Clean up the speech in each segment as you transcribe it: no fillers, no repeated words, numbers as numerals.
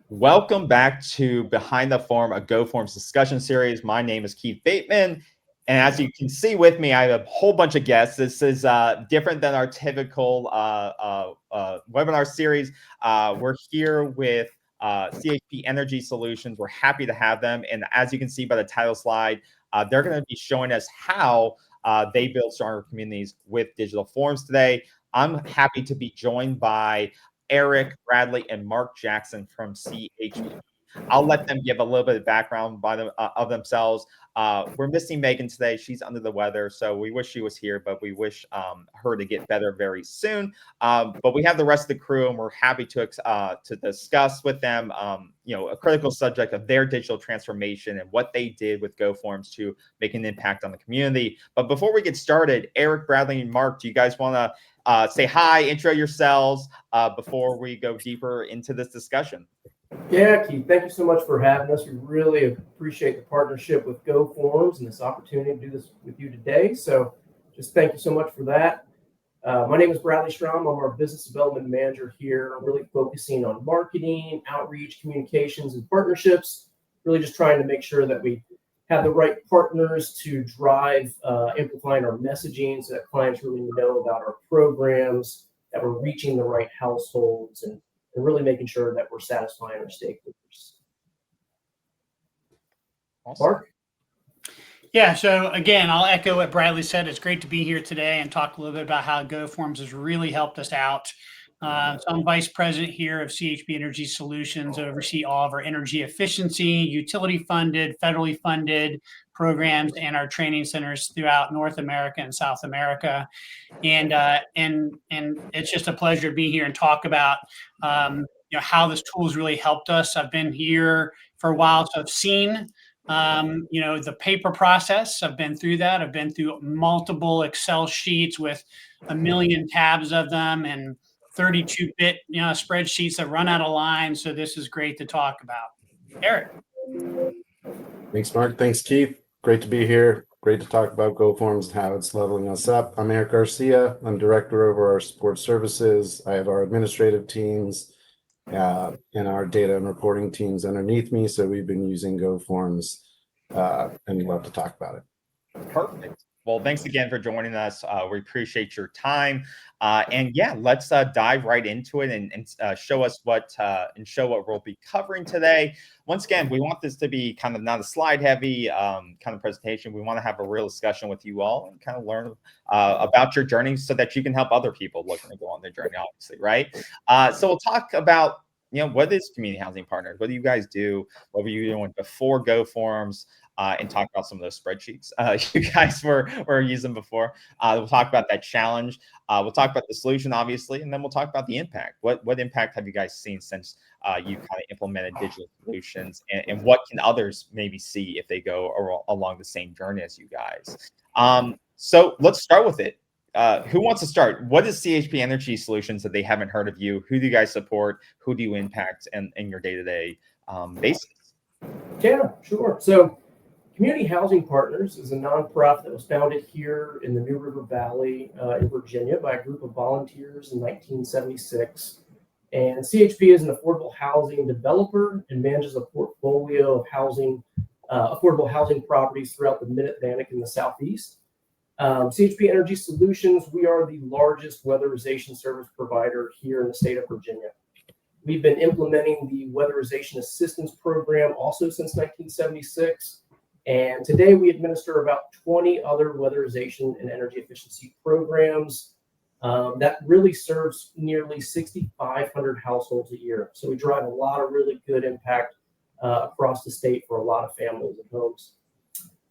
Welcome back to Behind the Form, a GoFormz discussion series. My name is Keith Bateman, and as you can see with me, I have a whole bunch of guests. This is different than our typical webinar series. We're here with CHP Energy Solutions. We're happy to have them, and as you can see by the title slide, they're going to be showing us how they build stronger communities with digital forms today. I'm happy to be joined by Erik, Bradley, and Mark Jackson from CHP. I'll let them give a little bit of background of themselves. We're missing Megan today. She's under the weather, so we wish she was here, but we wish her to get better very soon. But we have the rest of the crew, and we're happy to discuss with them, a critical subject of their digital transformation and what they did with GoFormz to make an impact on the community. But before we get started, Erik, Bradley, and Mark, do you guys want to say hi, intro yourselves before we go deeper into this discussion? Yeah, Keith, thank you so much for having us. We really appreciate the partnership with GoFormz and this opportunity to do this with you today. So just thank you so much for that. My name is Bradley Strahm. I'm our business development manager here, really focusing on marketing, outreach, communications, and partnerships, really just trying to make sure that we have the right partners to drive amplifying our messaging so that clients really know about our programs, that we're reaching the right households, and really making sure that we're satisfying our stakeholders. Awesome. Mark? Yeah, so again, I'll echo what Bradley said. It's great to be here today and talk a little bit about how GoFormz has really helped us out. So I'm vice president here of CHP Energy Solutions. I oversee all of our energy efficiency, utility funded, federally funded programs, and our training centers throughout North America and South America. And it's just a pleasure to be here and talk about how this tool has really helped us. I've been here for a while, so I've seen the paper process. I've been through that. I've been through multiple Excel sheets with a million tabs of them and 32-bit spreadsheets that run out of line. So this is great to talk about. Erik. Thanks, Mark. Thanks, Keith. Great to be here. Great to talk about GoFormz and how it's leveling us up. I'm Erik Garcia. I'm director over our support services. I have our administrative teams and our data and reporting teams underneath me. So we've been using GoFormz and we'd love to talk about it. Perfect. Well, thanks again for joining us. We appreciate your time. And yeah, let's dive right into it and show us what we'll be covering today. Once again, we want this to be kind of not a slide heavy kind of presentation. We want to have a real discussion with you all and kind of learn about your journey so that you can help other people looking to go on their journey, obviously, right? So we'll talk about what is community housing partners? What do you guys do? What were you doing before GoFormz? And talk about some of those spreadsheets you guys were using before. We'll talk about that challenge. We'll talk about the solution, obviously, and then we'll talk about the impact. What impact have you guys seen since you kind of implemented digital solutions, and what can others maybe see if they go along the same journey as you guys? So let's start with it. Who wants to start? What is CHP Energy Solutions that they haven't heard of you? Who do you guys support? Who do you impact in your day-to-day basis? Yeah, sure. So Community Housing Partners is a nonprofit that was founded here in the New River Valley in Virginia by a group of volunteers in 1976. And CHP is an affordable housing developer and manages a portfolio of affordable housing properties throughout the Mid-Atlantic and the Southeast. CHP Energy Solutions, we are the largest weatherization service provider here in the state of Virginia. We've been implementing the Weatherization Assistance Program also since 1976. And today we administer about 20 other weatherization and energy efficiency programs that really serves nearly 6,500 households a year. So we drive a lot of really good impact across the state for a lot of families and homes.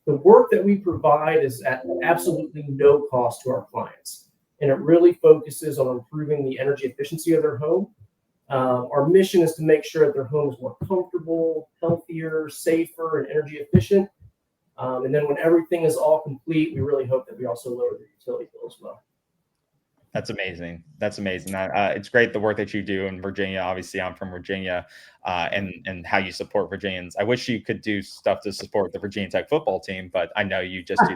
The work that we provide is at absolutely no cost to our clients, and it really focuses on improving the energy efficiency of their home. Our mission is to make sure that their home is more comfortable, healthier, safer, and energy efficient. And then when everything is all complete, we really hope that we also lower the utility bill as well. That's amazing. That's amazing. It's great the work that you do in Virginia. Obviously, I'm from Virginia, and how you support Virginians. I wish you could do stuff to support the Virginia Tech football team, but I know you just do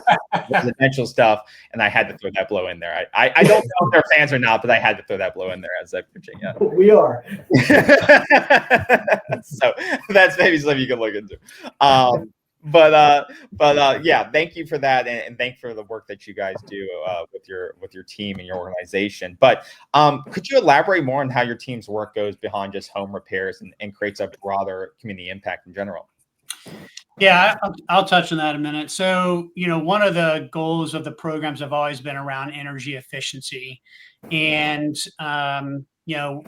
residential stuff, and I had to throw that blow in there. I don't know if they're fans or not, but I had to throw that blow in there as a Virginia. We are. So that's maybe something you can look into. Yeah, thank you for that, and thank you for the work that you guys do with your team and your organization. But could you elaborate more on how your team's work goes beyond just home repairs and creates a broader community impact in general? Yeah, I'll touch on that in a minute. So, one of the goals of the programs have always been around energy efficiency. And,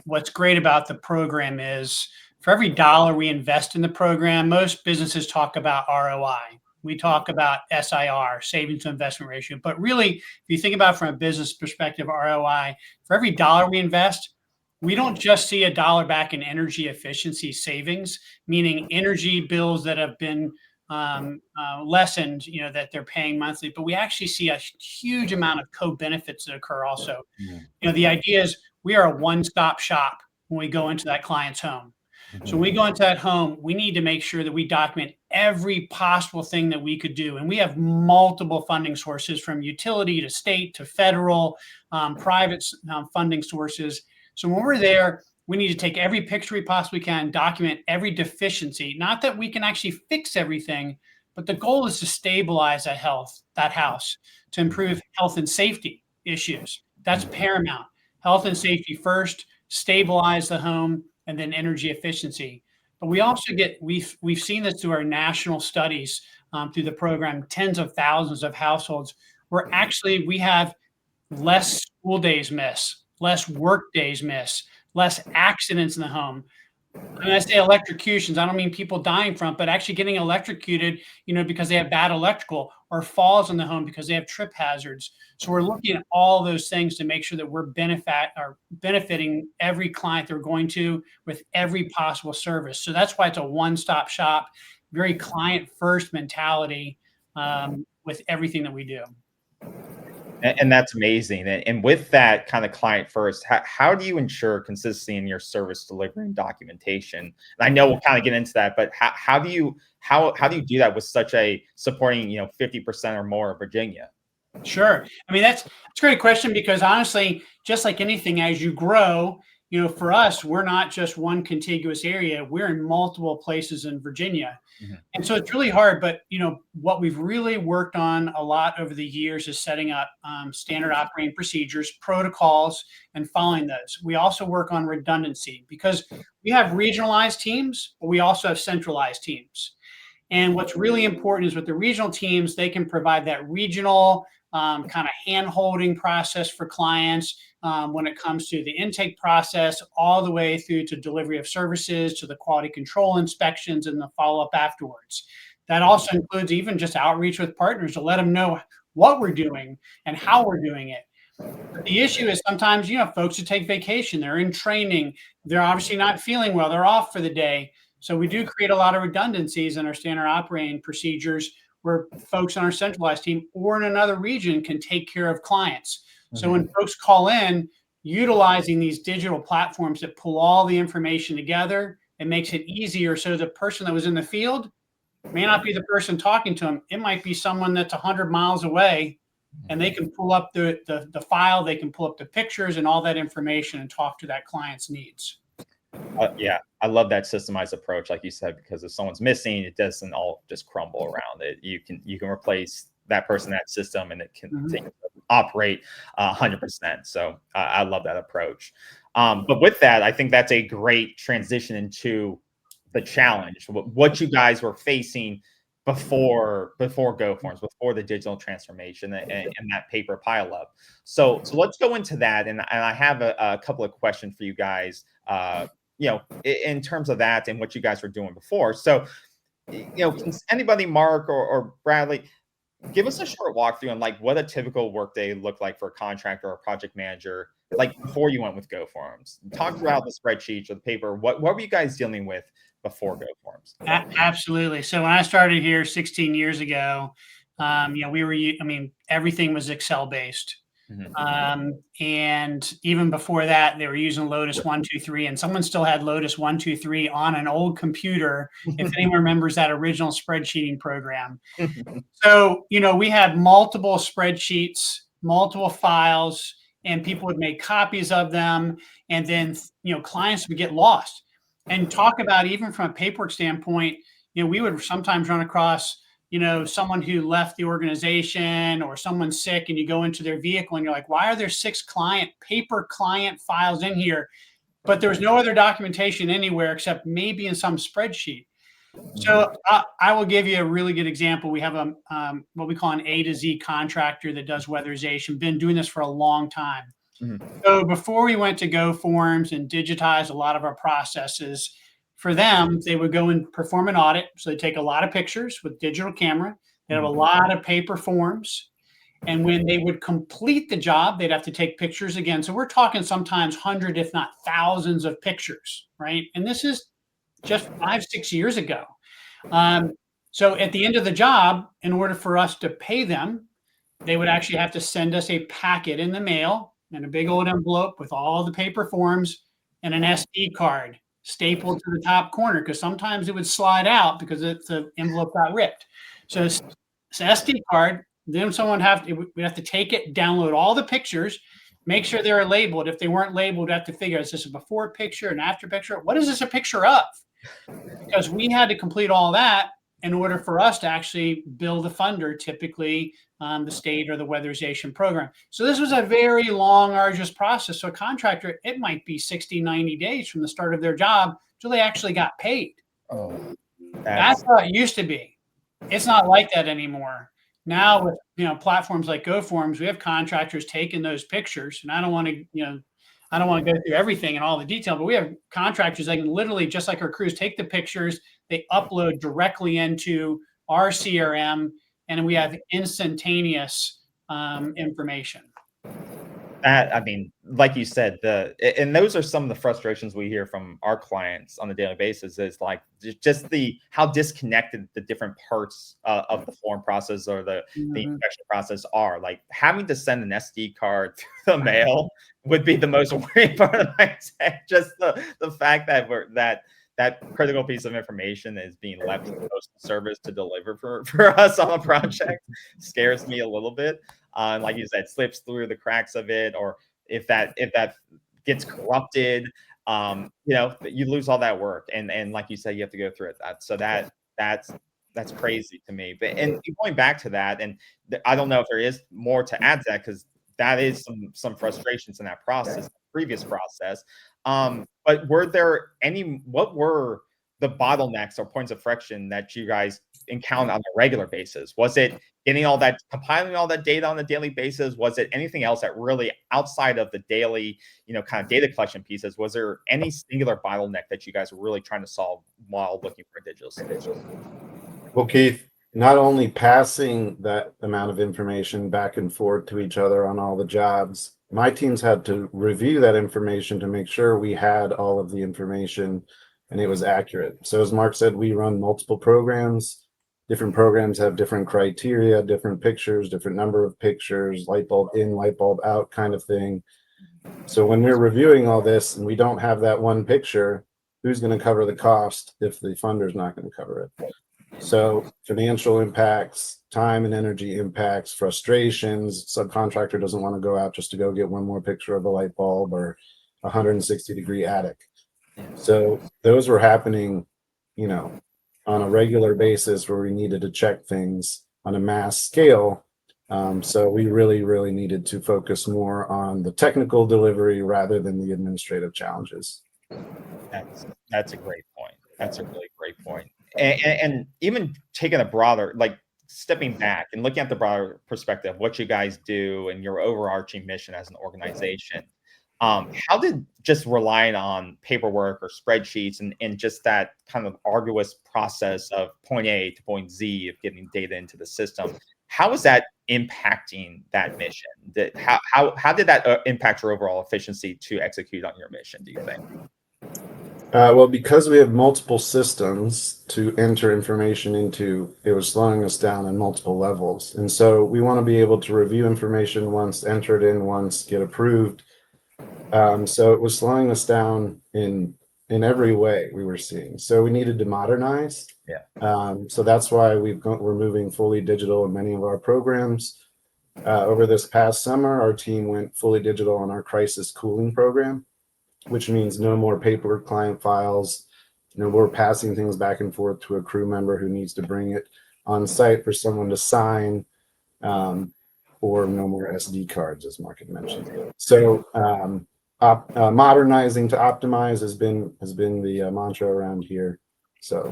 what's great about the program is for every dollar we invest in the program, most businesses talk about ROI. We talk about SIR, savings to investment ratio. But really, if you think about it from a business perspective, ROI, for every dollar we invest, we don't just see a dollar back in energy efficiency savings, meaning energy bills that have been lessened, that they're paying monthly, but we actually see a huge amount of co-benefits that occur also. The idea is we are a one-stop shop when we go into that client's home. So when we go into that home, we need to make sure that we document every possible thing that we could do. And we have multiple funding sources, from utility to state to federal, private funding sources. So when we're there, we need to take every picture we possibly can, document every deficiency. Not that we can actually fix everything, but the goal is to stabilize that house, to improve health and safety issues. That's paramount. Health and safety first, stabilize the home, and then energy efficiency. But we also we've seen this through our national studies through the program, tens of thousands of households, where actually we have less school days miss, less work days miss, less accidents in the home. When I say electrocutions, I don't mean people dying from it, but actually getting electrocuted, because they have bad electrical, or falls in the home because they have trip hazards. So we're looking at all those things to make sure that we're benefiting every client they're going to with every possible service. So that's why it's a one-stop shop, very client-first mentality with everything that we do. And that's amazing. And with that kind of client first, how do you ensure consistency in your service delivery and documentation? And I know we'll kind of get into that, but how do you do that with such a supporting 50% or more of Virginia? Sure. I mean, that's a great question, because honestly, just like anything, as you grow, for us, we're not just one contiguous area. We're in multiple places in Virginia. And so it's really hard. But, what we've really worked on a lot over the years is setting up standard operating procedures, protocols, and following those. We also work on redundancy, because we have regionalized teams, but we also have centralized teams. And what's really important is with the regional teams, they can provide that regional kind of hand-holding process for clients when it comes to the intake process, all the way through to delivery of services, to the quality control inspections, and the follow-up afterwards. That also includes even just outreach with partners to let them know what we're doing and how we're doing it. But the issue is sometimes, folks who take vacation, they're in training, they're obviously not feeling well, they're off for the day. So we do create a lot of redundancies in our standard operating procedures, where folks on our centralized team or in another region can take care of clients. So when folks call in, utilizing these digital platforms that pull all the information together, it makes it easier. So the person that was in the field may not be the person talking to them. It might be someone that's 100 miles away, and they can pull up the file, they can pull up the pictures and all that information and talk to that client's needs. Yeah, I love that systemized approach, like you said, because if someone's missing, it doesn't all just crumble around it. You can replace that person, that system, and it can operate 100%. So I love that approach. But with that, I think that's a great transition into the challenge, what you guys were facing before GoFormz, before the digital transformation and that paper pileup. So let's go into that, and I have a couple of questions for you guys. In terms of that and what you guys were doing before. So, can anybody, Mark or Bradley, give us a short walkthrough on like what a typical workday looked like for a contractor or a project manager, like before you went with GoFormz? Talk throughout the spreadsheets or the paper. What were you guys dealing with before GoFormz? Absolutely. So when I started here 16 years ago, everything was Excel based. And even before that, they were using Lotus 123, and someone still had Lotus 123 on an old computer, if anyone remembers that original spreadsheeting program. So, we had multiple spreadsheets, multiple files, and people would make copies of them. And then, clients would get lost. And talk about, even from a paperwork standpoint, we would sometimes run across, someone who left the organization or someone's sick, and you go into their vehicle and you're like, why are there 6 paper client files in here? But there's no other documentation anywhere except maybe in some spreadsheet. So I will give you a really good example. We have what we call an A to Z contractor that does weatherization, been doing this for a long time. So before we went to GoFormz and digitize a lot of our processes, for them, they would go and perform an audit. So they take a lot of pictures with digital camera. They have a lot of paper forms. And when they would complete the job, they'd have to take pictures again. So we're talking sometimes hundreds, if not thousands of pictures, right? And this is just 5-6 years ago. So at the end of the job, in order for us to pay them, they would actually have to send us a packet in the mail and a big old envelope with all the paper forms and an SD card stapled to the top corner, because sometimes it would slide out because the envelope got ripped. So it's SD card. Then we'd have to take it, download all the pictures, make sure they're labeled. If they weren't labeled, we'd have to figure, is this a before picture, an after picture? What is this a picture of? Because we had to complete all that in order for us to actually bill the funder, typically the state or the weatherization program. So this was a very long, arduous process. So a contractor, it might be 60, 90 days from the start of their job till they actually got paid. Oh, that's how it used to be. It's not like that anymore. Now with platforms like GoFormz, we have contractors taking those pictures, and I don't want to go through everything and all the detail, but we have contractors that can literally, just like our crews, take the pictures, they upload directly into our CRM, and we have instantaneous information. Like you said, and those are some of the frustrations we hear from our clients on a daily basis, is like just how disconnected the different parts of the form process or the inspection process are. Like having to send an SD card through the mail would be the most worrying part of my day. Just the fact that critical piece of information is being left to the postal service to deliver for us on a project scares me a little bit. Like you said, slips through the cracks of it, or if that gets corrupted, you lose all that work. And like you said, you have to go through it. That's crazy to me. But and going back to that, and I don't know if there is more to add to that, because that is some frustrations in that process, previous process. But what were the bottlenecks or points of friction that you guys encounter on a regular basis? Was it compiling all that data on a daily basis? Was it anything else that really, outside of the daily, kind of data collection pieces, was there any singular bottleneck that you guys were really trying to solve while looking for a digital solution? Well, Keith, not only passing that amount of information back and forth to each other on all the jobs, my teams had to review that information to make sure we had all of the information and it was accurate. So as Mark said, we run multiple programs. Different programs have different criteria, different pictures, different number of pictures, light bulb in, light bulb out kind of thing. So when we're reviewing all this and we don't have that one picture, who's going to cover the cost if the funder's not going to cover it? So financial impacts, time and energy impacts, frustrations. Subcontractor doesn't want to go out just to go get one more picture of a light bulb or a 160-degree attic. So those were happening, on a regular basis, where we needed to check things on a mass scale. So we really, really needed to focus more on the technical delivery rather than the administrative challenges. That's a great point. That's a really great point. And even taking a broader, like stepping back and looking at the broader perspective, what you guys do and your overarching mission as an organization, how did just relying on paperwork or spreadsheets and just that kind of arduous process of point A to point Z of getting data into the system, how is that impacting that mission? How did that impact your overall efficiency to execute on your mission, do you think? Well, because we have multiple systems to enter information into, it was slowing us down on multiple levels. And so we want to be able to review information once, enter it in once, get approved. So it was slowing us down in every way we were seeing. So we needed to modernize. So that's why we're moving fully digital in many of our programs. Over this past summer, our team went fully digital on our crisis cooling program, which means no more paper client files. We're passing things back and forth to a crew member who needs to bring it on site for someone to sign, or no more SD cards, as Mark had mentioned. So modernizing to optimize has been the mantra around here. So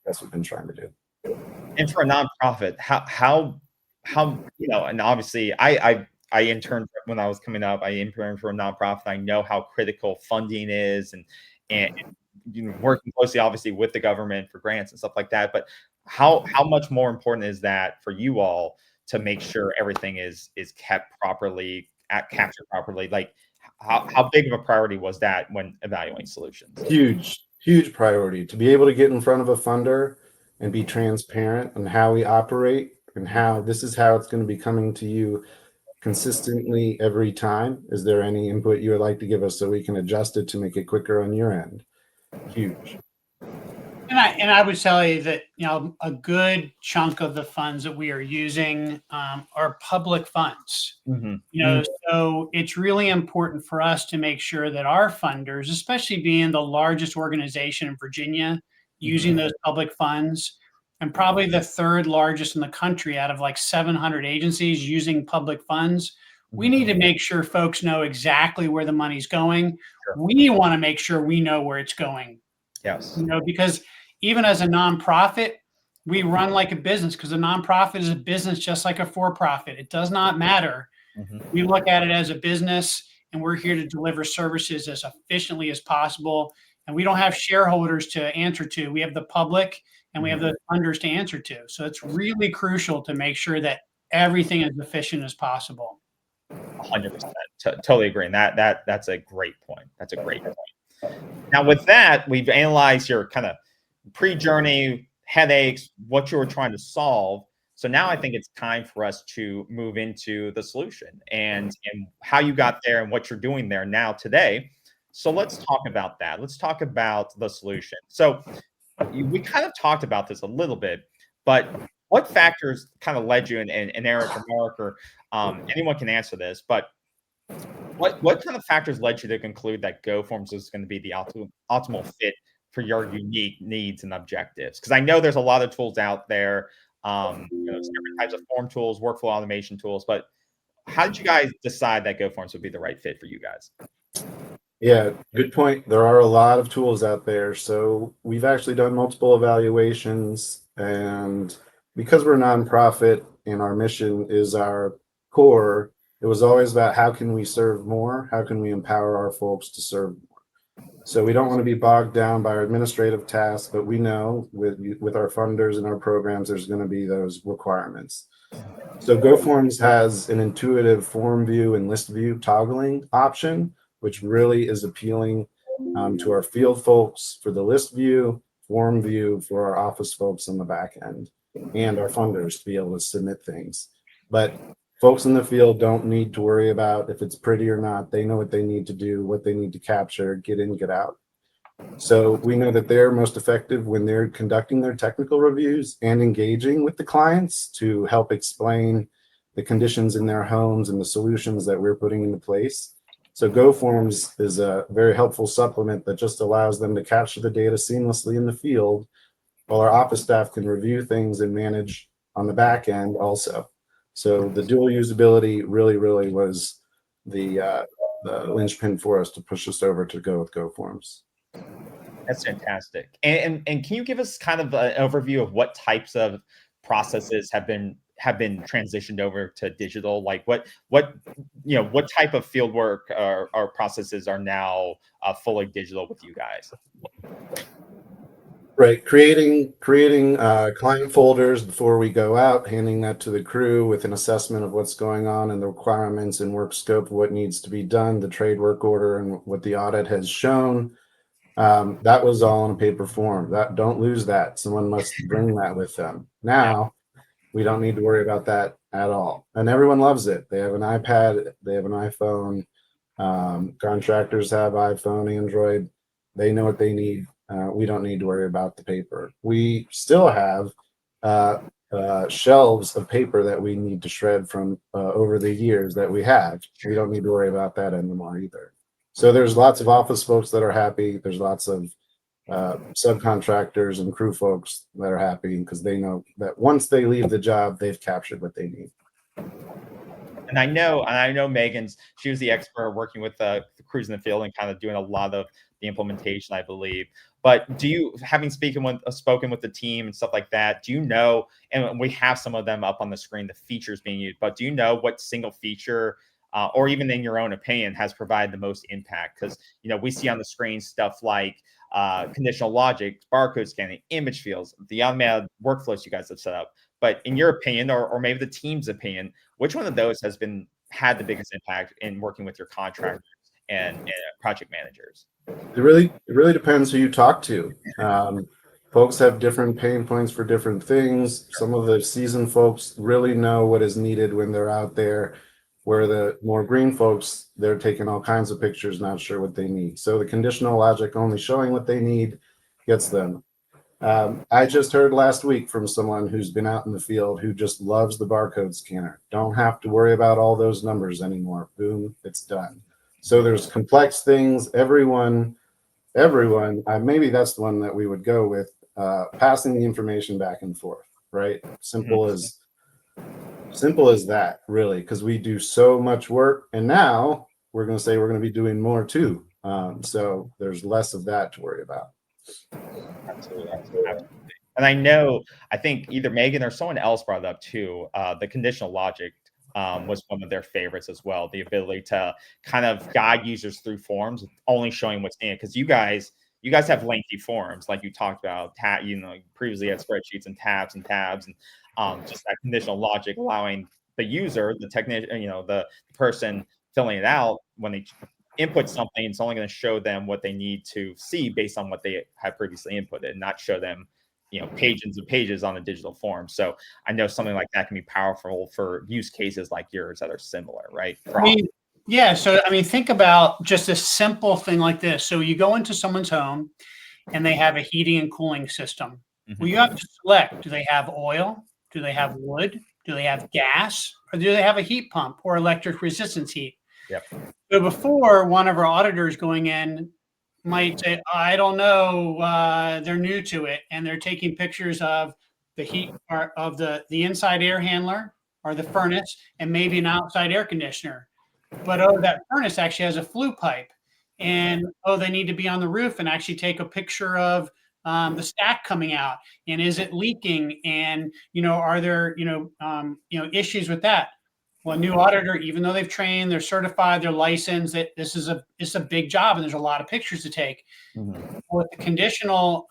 that's what we've been trying to do. And for a nonprofit, how and obviously I interned when I was coming up. I interned for a nonprofit. I know how critical funding is, and working closely, obviously, with the government for grants and stuff like that. But how much more important is that for you all to make sure everything is kept properly, captured properly? Like, how big of a priority was that when evaluating solutions? Huge priority to be able to get in front of a funder and be transparent on how we operate and how this is how it's going to be coming to you consistently every time. Is there any input you would like to give us so we can adjust it to make it quicker on your end? Huge. And I would tell you that, a good chunk of the funds that we are using are public funds. So it's really important for us to make sure that our funders, especially being the largest organization in Virginia, using those public funds, and probably the third largest in the country out of like 700 agencies using public funds, we need to make sure folks know exactly where the money's going. Sure. We want to make sure we know where it's going. Yes. Because even as a nonprofit, we run like a business, because a nonprofit is a business just like a for-profit. It does not matter. We look at it as a business, and we're here to deliver services as efficiently as possible. And we don't have shareholders to answer to. We have the public, and we have the funders to answer to. So it's really crucial to make sure that everything is efficient as possible. 100%. Totally agree. And that's a great point. That's a great point. Now, with that, we've analyzed your kind of pre-journey headaches, what you were trying to solve. So now I think it's time for us to move into the solution and how you got there and what you're doing there now today. So let's talk about that. Let's talk about the solution. So we kind of talked about this a little bit, but what factors kind of led you, and Erik or Mark or anyone can answer this, but what kind of factors led you to conclude that GoFormz is going to be the optimal fit for your unique needs and objectives? Because I know there's a lot of tools out there, different types of form tools, workflow automation tools, but how did you guys decide that GoFormz would be the right fit for you guys? Yeah, good point. There are a lot of tools out there. So we've actually done multiple evaluations, and because we're a nonprofit and our mission is our core, it was always about how can we serve more? How can we empower our folks to serve more? So we don't want to be bogged down by our administrative tasks, but we know with our funders and our programs, there's going to be those requirements. So GoFormz has an intuitive form view and list view toggling option, which really is appealing to our field folks for the list view, form view for our office folks on the back end, and our funders to be able to submit things. But folks in the field don't need to worry about if it's pretty or not. They know what they need to do, what they need to capture, get in, get out. So we know that they're most effective when they're conducting their technical reviews and engaging with the clients to help explain the conditions in their homes and the solutions that we're putting into place. So GoFormz is a very helpful supplement that just allows them to capture the data seamlessly in the field, while our office staff can review things and manage on the back end also. So the dual usability really was the linchpin for us to push us over to go with GoFormz. That's fantastic. And can you give us kind of an overview of what types of processes have been transitioned over to digital? Like what type of field work or processes are now fully digital with you guys? Right, creating client folders before we go out, handing that to the crew with an assessment of what's going on and the requirements and work scope of what needs to be done, the trade work order and what the audit has shown. That was all in a paper form. That don't lose that. Someone must bring that with them. Now we don't need to worry about that at all. And everyone loves it. They have an iPad, they have an iPhone. Contractors have iPhone, Android. They know what they need. We don't need to worry about the paper. We still have shelves of paper that we need to shred from over the years that we have. We don't need to worry about that anymore either. So there's lots of office folks that are happy. There's lots of subcontractors and crew folks that are happy because they know that once they leave the job, they've captured what they need. And I know Megan's, she was the expert working with the crews in the field and kind of doing a lot of the implementation, I believe. But do you, having spoken with the team and stuff like that, do you know, and we have some of them up on the screen, the features being used, but do you know what single feature, or even in your own opinion, has provided the most impact? Because, you know, we see on the screen stuff like conditional logic, barcode scanning, image fields, the automated workflows you guys have set up. But in your opinion, or maybe the team's opinion, which one of those has had the biggest impact in working with your contractors and project managers? It really depends who you talk to. Folks have different pain points for different things. Some of the seasoned folks really know what is needed when they're out there, where the more green folks, they're taking all kinds of pictures, not sure what they need. So the conditional logic only showing what they need gets them. I just heard last week from someone who's been out in the field who just loves the barcode scanner. Don't have to worry about all those numbers anymore. Boom, it's done. So there's complex things. Everyone, maybe that's the one that we would go with, passing the information back and forth, right? Simple as that, really, because we do so much work. And now we're going to say we're going to be doing more too. So there's less of that to worry about. Absolutely. And I think either Megan or someone else brought it up too. The conditional logic was one of their favorites as well. The ability to kind of guide users through forms, only showing what's in it. Because you guys have lengthy forms, like you talked about. Previously had spreadsheets and tabs, and just that conditional logic allowing the user, the technician, the person filling it out, when they input something, it's only going to show them what they need to see based on what they had previously inputted, and not show them, pages and pages on a digital form. So I know something like that can be powerful for use cases like yours that are similar, right? Yeah. So, think about just a simple thing like this. So you go into someone's home and they have a heating and cooling system. Well, you have to select, do they have oil? Do they have wood? Do they have gas? Or do they have a heat pump or electric resistance heat? Yep. So before, one of our auditors going in might say, I don't know, they're new to it, and they're taking pictures of the heat part of the inside air handler or the furnace, and maybe an outside air conditioner. But that furnace actually has a flue pipe, and they need to be on the roof and actually take a picture of the stack coming out, and is it leaking, and are there issues with that? Well, a new auditor, even though they've trained, they're certified, they're licensed, that it's a big job and there's a lot of pictures to take. With the conditional,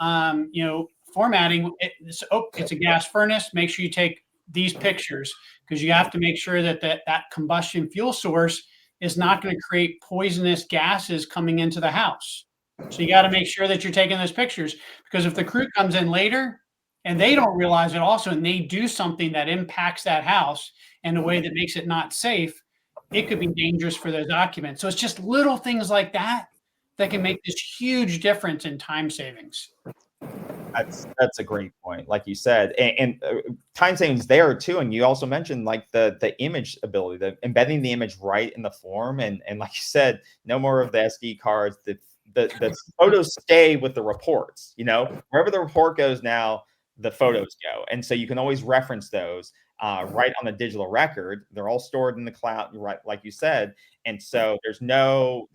formatting, it's a gas furnace. Make sure you take these pictures, because you have to make sure that combustion fuel source is not going to create poisonous gases coming into the house. So you got to make sure that you're taking those pictures, because if the crew comes in later and they don't realize it also, and they do something that impacts that house in a way that makes it not safe, it could be dangerous for those occupants. So it's just little things like that can make this huge difference in time savings. That's a great point, like you said, and time savings there too. And you also mentioned like the image ability, the embedding the image right in the form, and like you said, no more of the SD cards. The photos stay with the reports. Wherever the report goes now, the photos go, and so you can always reference those right on the digital record. They're all stored in the cloud, right, like you said. And so there's no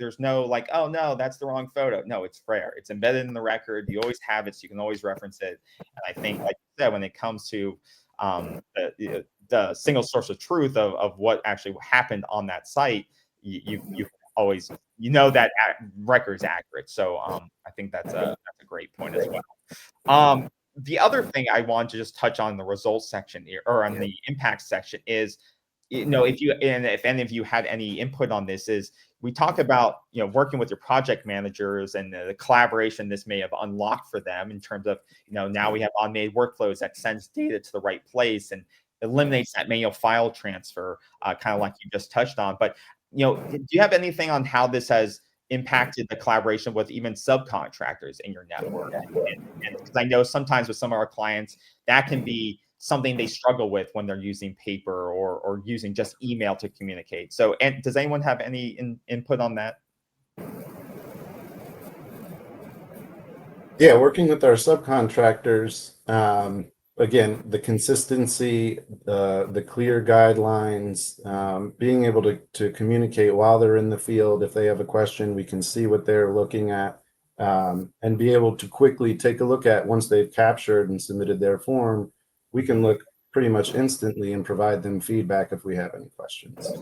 like, oh no, that's the wrong photo. No, it's fair. It's embedded in the record. You always have it, so you can always reference it. And I think, like you said, when it comes to the single source of truth of what actually happened on that site, you always that record is accurate. So I think that's a great point as well. The other thing I want to just touch on the results section here, or on the impact section, is, if any of you had any input on this, is, we talk about, working with your project managers and the collaboration this may have unlocked for them in terms of, now we have automated workflows that sends data to the right place and eliminates that manual file transfer, kind of like you just touched on. But, do you have anything on how this has impacted the collaboration with even subcontractors in your network? And because I know sometimes with some of our clients, that can be something they struggle with when they're using paper or using just email to communicate. So, and does anyone have any input on that? Yeah, working with our subcontractors, again, the consistency, the clear guidelines, being able to communicate while they're in the field. If they have a question, we can see what they're looking at, and be able to quickly take a look at once they've captured and submitted their form. We can look pretty much instantly and provide them feedback if we have any questions.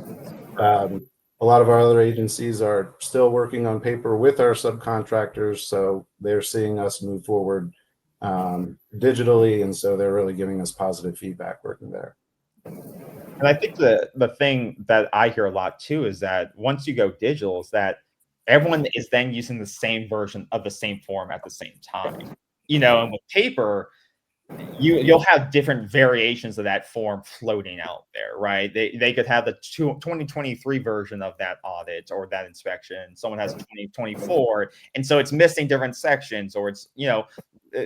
A lot of our other agencies are still working on paper with our subcontractors, so they're seeing us move forward digitally, and so they're really giving us positive feedback working there. And I think the thing that I hear a lot too is that once you go digital, is that everyone is then using the same version of the same form at the same time. And with paper, you'll have different variations of that form floating out there, right? They could have the 2023 version of that audit or that inspection. Someone has 2024, and so it's missing different sections, or it's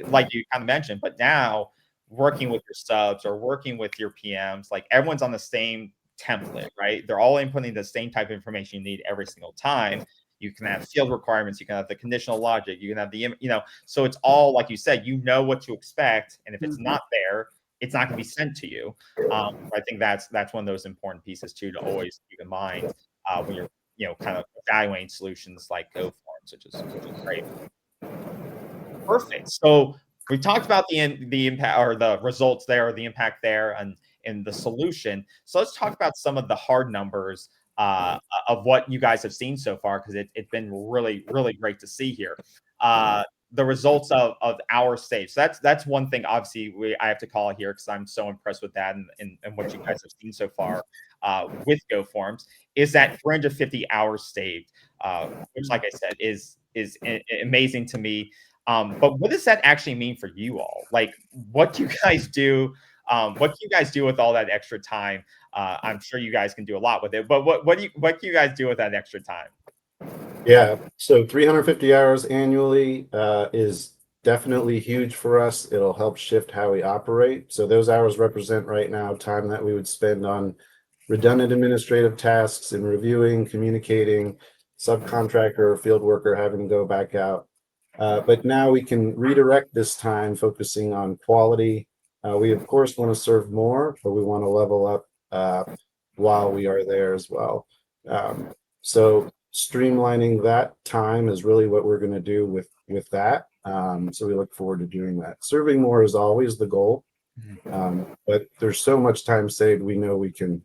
like you kind of mentioned. But now, working with your subs or working with your PMs, like everyone's on the same template, right? They're all inputting the same type of information you need every single time. You can have field requirements, you can have the conditional logic, you can have the, so it's all, like you said, what to expect. And if it's not there, it's not going to be sent to you. I think that's one of those important pieces too, to always keep in mind when you're, kind of evaluating solutions like GoFormz, which is great. Perfect. So we talked about the impact or the results there, or the impact there and the solution. So let's talk about some of the hard numbers of what you guys have seen so far, because it's been really, really great to see here. The results of hours saved. So that's one thing, obviously, I have to call it here because I'm so impressed with that and what you guys have seen so far with GoFormz, is that 350 hours saved, which, like I said, is amazing to me. But what does that actually mean for you all? Like, what do you guys do? What do you guys do with all that extra time? I'm sure you guys can do a lot with it, but what do you guys do with that extra time? Yeah, so 350 hours annually is definitely huge for us. It'll help shift how we operate. So those hours represent right now time that we would spend on redundant administrative tasks and reviewing, communicating, subcontractor or field worker having to go back out. But now we can redirect this time focusing on quality. We, of course, want to serve more, but we want to level up while we are there as well. So streamlining that time is really what we're going to do with that. So we look forward to doing that. Serving more is always the goal, but there's so much time saved. We know we can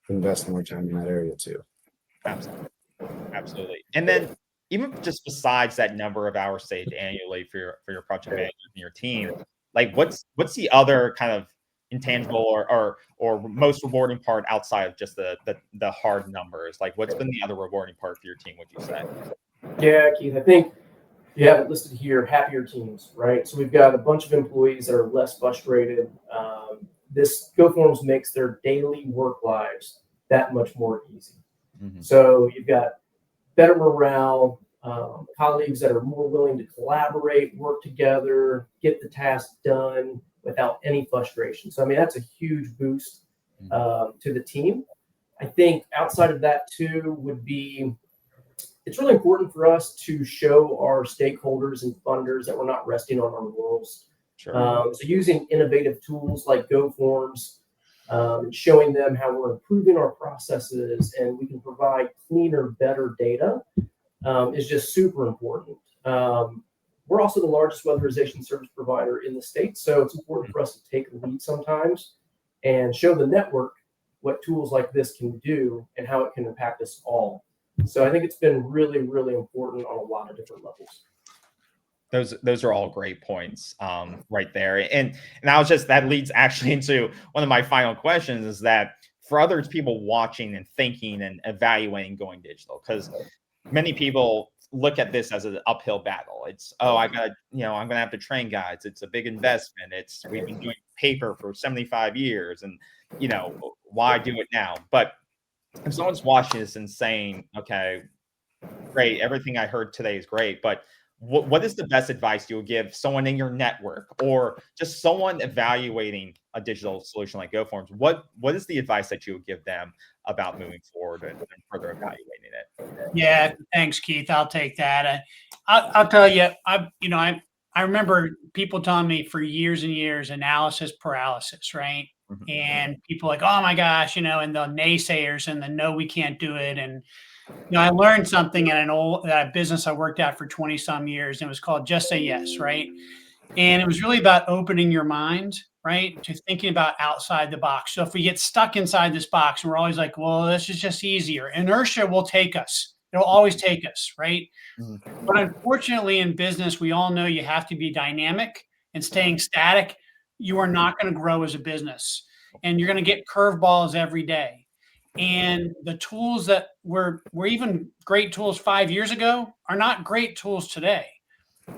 invest more time in that area too. Absolutely. And then even just besides that number of hours saved annually for your project managers and your team, like what's the other kind of intangible or most rewarding part outside of just the hard numbers? Like, what's been the other rewarding part for your team, would you say? Yeah, Keith, I think you have it listed here, happier teams, right? So we've got a bunch of employees that are less frustrated. This GoFormz makes their daily work lives that much more easy. So you've got better morale, colleagues that are more willing to collaborate, work together, get the task done without any frustration. So, I mean, that's a huge boost to the team. I think outside of that too would be, it's really important for us to show our stakeholders and funders that we're not resting on our laurels. Sure. So using innovative tools like GoFormz, showing them how we're improving our processes and we can provide cleaner, better data is just super important. We're also the largest weatherization service provider in the state, so it's important for us to take a lead sometimes and show the network what tools like this can do and how it can impact us all. So I think it's been really, really important on a lot of different levels. Those are all great points right there. And that leads actually into one of my final questions, is that for others, people watching and thinking and evaluating going digital, because many people look at this as an uphill battle. It's, oh, I'm gonna have to train guys. It's a big investment. We've been doing paper for 75 years, and why do it now? But if someone's watching this and saying, okay, great, everything I heard today is great, but what is the best advice you would give someone in your network, or just someone evaluating a digital solution like GoFormz? What is the advice that you would give them about moving forward and further evaluating it? Yeah, thanks, Keith. I'll take that. I'll tell you, I remember people telling me for years and years, analysis paralysis, right? Mhm. And people like, oh my gosh, and the naysayers and the no, we can't do it. And I learned something at a business I worked at for 20 some years, and it was called Just Say Yes, right? And it was really about opening your mind, right, to thinking about outside the box. So if we get stuck inside this box and we're always like, well, this is just easier, inertia will take us. It'll always take us, right? Mhm. But unfortunately, in business, we all know you have to be dynamic, and staying static, you are not going to grow as a business, and you're going to get curveballs every day. And the tools that were even great tools 5 years ago are not great tools today.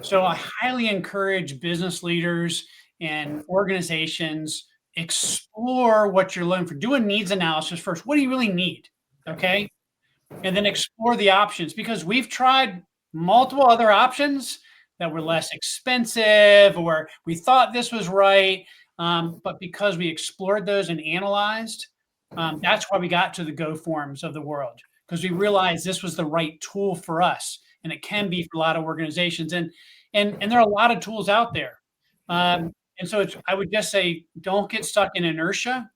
So I highly encourage business leaders and organizations, explore what you're looking for. Do a needs analysis first. What do you really need? Okay. And then explore the options, because we've tried multiple other options that were less expensive, or we thought this was right. But because we explored those and analyzed, that's why we got to the GoFormz of the world, because we realized this was the right tool for us, and it can be for a lot of organizations. And there are a lot of tools out there. And so I would just say, don't get stuck in inertia.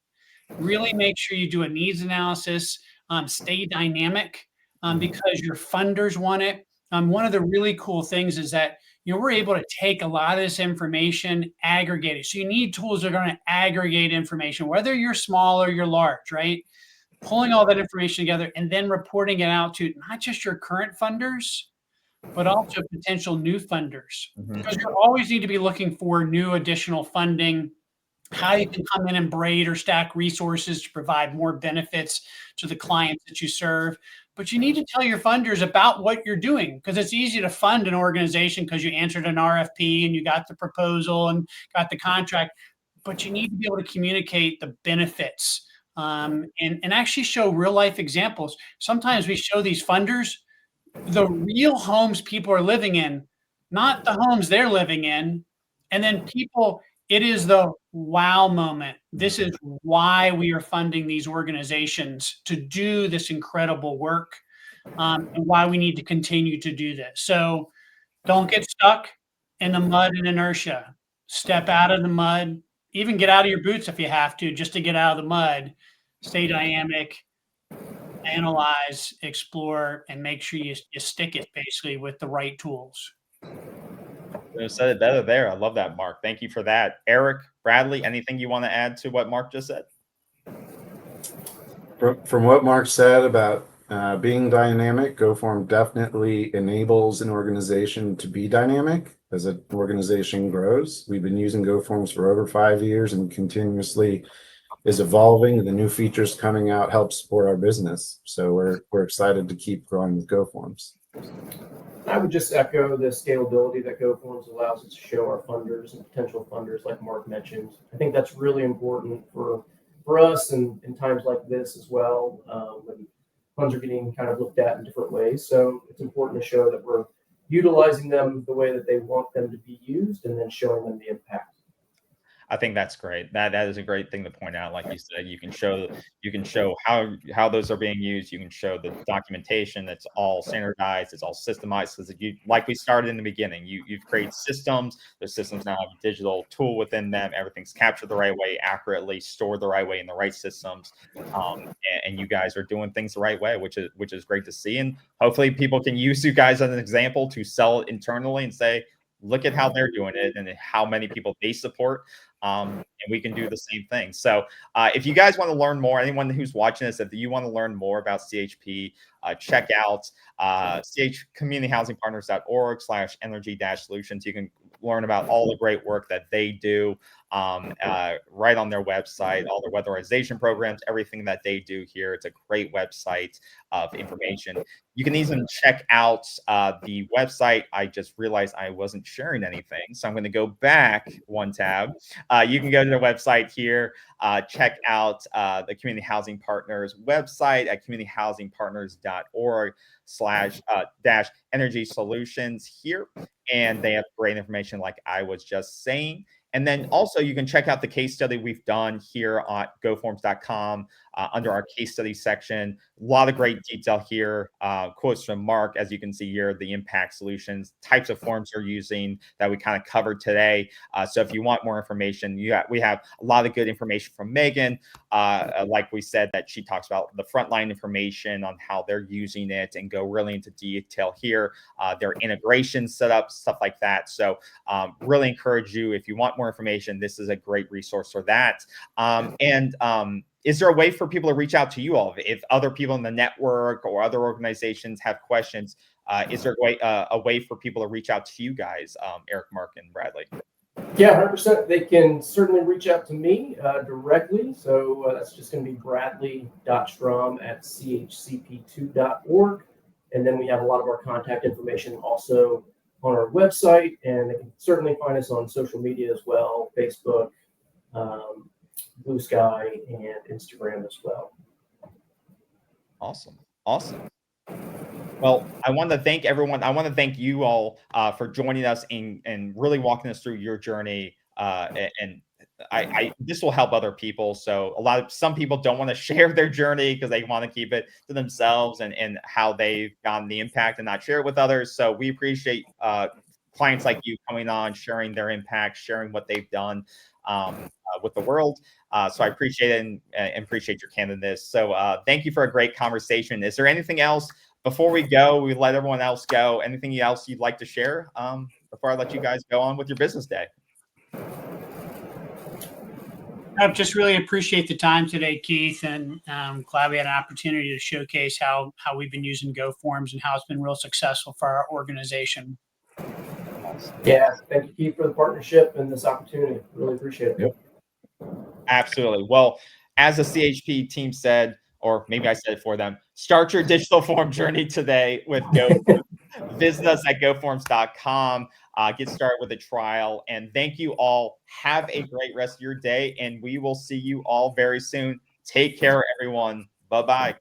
Really make sure you do a needs analysis. Stay dynamic, because your funders want it. One of the really cool things is that we're able to take a lot of this information, aggregate it. So you need tools that are going to aggregate information, whether you're small or you're large, right? Pulling all that information together and then reporting it out to not just your current funders, but also potential new funders, because you always need to be looking for new additional funding, how you can come in and braid or stack resources to provide more benefits to the clients that you serve. But you need to tell your funders about what you're doing, because it's easy to fund an organization because you answered an RFP and you got the proposal and got the contract. But you need to be able to communicate the benefits, and actually show real life examples. Sometimes we show these funders the real homes people are living in, not the homes they're living in. And then it is the wow moment. This is why we are funding these organizations to do this incredible work, and why we need to continue to do this. So don't get stuck in the mud and inertia. Step out of the mud, even get out of your boots if you have to, just to get out of the mud. Stay dynamic, analyze, explore, and make sure you stick it basically with the right tools. You said it better there. I love that, Mark. Thank you for that. Erik, Bradley, anything you want to add to what Mark just said? From what Mark said about being dynamic, GoForm definitely enables an organization to be dynamic as an organization grows. We've been using GoFormz for over 5 years and continuously is evolving. The new features coming out help support our business. So we're excited to keep growing with GoFormz. I would just echo the scalability that GoFormz allows us to show our funders and potential funders, like Mark mentioned. I think that's really important for us in times like this as well, when funds are getting kind of looked at in different ways. So it's important to show that we're utilizing them the way that they want them to be used, and then showing them the impact. I think that's great. That is a great thing to point out. Like you said, you can show how those are being used. You can show the documentation. It's all standardized. It's all systemized. Because like we started in the beginning, you've created systems. Those systems now have a digital tool within them. Everything's captured the right way, accurately stored the right way in the right systems. And you guys are doing things the right way, which is great to see. And hopefully people can use you guys as an example to sell it internally and say, look at how they're doing it and how many people they support. and we can do the same thing. So if you guys want to learn more, anyone who's watching this, if you want to learn more about CHP, check out communityhousingpartners.org/energy-solutions. You can learn about all the great work that they do right on their website, all their weatherization programs, everything that they do here. It's a great website of information. You can even check out the website. I just realized I wasn't sharing anything, so I'm going to go back one tab. You can go to the website here, check out the Community Housing Partners website at communityhousingpartners.org/energy solutions here. And they have great information like I was just saying. And then also you can check out the case study we've done here at GoFormz.com under our case study section. A lot of great detail here. Quotes from Mark, as you can see here, the impact solutions, types of forms they're using that we kind of covered today. So if you want more information, we have a lot of good information from Meghan. Like we said, that she talks about the frontline information on how they're using it and go really into detail here, their integration setup, stuff like that. So really encourage you, if you want more information, this is a great resource for that. Is there a way for people to reach out to you all? If other people in the network or other organizations have questions, is there a way for people to reach out to you guys, Erik, Mark, and Bradley? Yeah, 100%. They can certainly reach out to me directly. So that's just going to be bradley.strahm@chcp2.org. And then we have a lot of our contact information also on our website. And they can certainly find us on social media as well, Facebook, Blue Sky, and Instagram as well. Awesome. Well, I want to thank everyone. I want to thank you all for joining us and really walking us through your journey. And this will help other people. So some people don't want to share their journey because they want to keep it to themselves and how they've gotten the impact and not share it with others. So we appreciate clients like you coming on, sharing their impact, sharing what they've done with the world. So I appreciate it and appreciate your candidness. So thank you for a great conversation. Is there anything else before we go? We let everyone else go. Anything else you'd like to share before I let you guys go on with your business day? I just really appreciate the time today, Keith, and I'm glad we had an opportunity to showcase how we've been using GoFormz and how it's been real successful for our organization. Yeah, thank you, Keith, for the partnership and this opportunity. Really appreciate it. Yep. Absolutely. Well, as the CHP team said, or maybe I said it for them, start your digital form journey today with GoFormz. Visit us at GoFormz.com. Get started with a trial. And thank you all. Have a great rest of your day. And we will see you all very soon. Take care, everyone. Bye-bye.